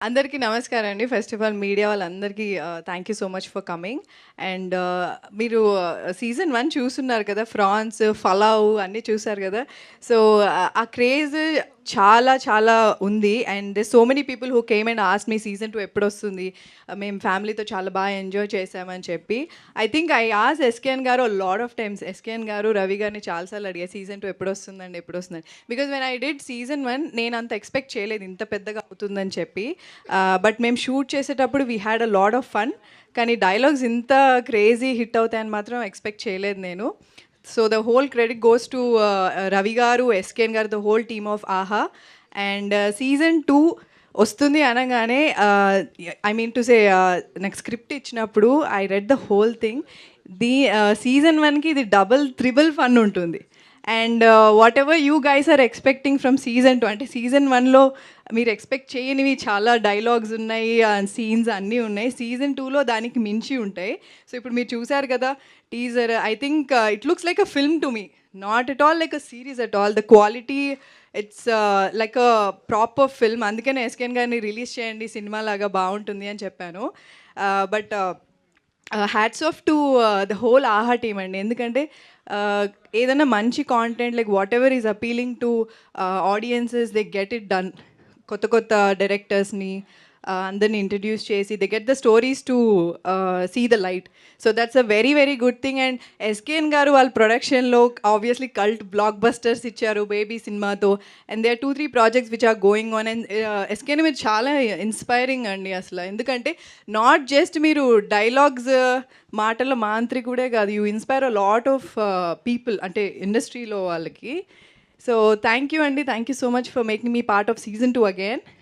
అందరికీ నమస్కారం అండి. ఫస్ట్ ఆఫ్ ఆల్ మీడియా వాళ్ళందరికీ thank you so much for coming. And మీరు సీజన్ 1 చూస్తున్నారు కదా! ఫ్రాన్స్, ఫలావ్ అన్నీ చూసారు కదా! సో, ఆ క్రేజ్ చాలా చాలా ఉంది. And so many people who came and asked me season 2 ఎప్పుడొస్తుంది? మేము ఫ్యామిలీతో చాలా బాగా ఎంజాయ్ చేశామని చెప్పి. I think I asked SKN గారు లాట్ ఆఫ్ టైమ్స్. ఎస్‌కేఎన్ గారు, రవి గారిని చాలా సార్లు అడిగా సీజన్ 2 ఎప్పుడొస్తుందండి? ఎప్పుడొస్తుందని? Because when I did season 1 నేను అంత ఎక్స్‌పెక్ట్ చేయలేదు ఇంత పెద్దగా అవుతుందని చెప్పి. బట్ మేము షూట్ చేసేటప్పుడు we had a lot of fun. కానీ డైలాగ్స్ ఇంత క్రేజీ హిట్ అవుతాయని మాత్రం ఎక్స్పెక్ట్ చేయలేదు నేను. So the whole credit goes to Ravi గారు, ఎస్కేఎన్ గారు, ద హోల్ టీమ్ ఆఫ్ ఆహా. అండ్ సీజన్ 2 వస్తుంది అనగానే ఐ మీన్ టు సే నాకు స్క్రిప్ట్ ఇచ్చినప్పుడు I read the whole thing. Season 1కి ఇది డబుల్ త్రిబుల్ ఫన్ ఉంటుంది. And whatever you guys are expecting from season 2, అంటే సీజన్ 1లో మీరు ఎక్స్పెక్ట్ చేయనివి చాలా డైలాగ్స్ ఉన్నాయి, సీన్స్ అన్నీ ఉన్నాయి. సీజన్ 2లో దానికి మించి ఉంటాయి. సో ఇప్పుడు మీరు చూసారు కదా teaser. I think it looks like a film to me, not at all like a series at all. The quality, it's like a proper film. అందుకనే ఎస్కేఎన్ గారిని రిలీజ్ చేయండి సినిమా లాగా బాగుంటుంది అని చెప్పాను. But hats off to the whole ఆహా team అండి. ఎందుకంటే ఏదైనా మంచి content like what ever is appealing to audiences, they get it done. కొత్త కొత్త డైరెక్టర్స్ని అందరిని ఇంట్రడ్యూస్ చేసి they get the stories to see the light. So that's a very very good thing. And SKN గారు వాళ్ళ ప్రొడక్షన్లో ఆబ్వియస్లీ కల్ట్ బ్లాక్ బస్టర్స్ ఇచ్చారు baby సినిమాతో. And they are 2-3 projects which are going on. And SKN మీరు చాలా inspiring అండి అసలు. ఎందుకంటే నాట్ జస్ట్ మీరు డైలాగ్స్ మాటల మాంత్రికుడే కాదు, you inspire a lot of people, అంటే ఇండస్ట్రీలో వాళ్ళకి. సో థ్యాంక్ యూ అండి, thank you so much for making me part of season 2 again.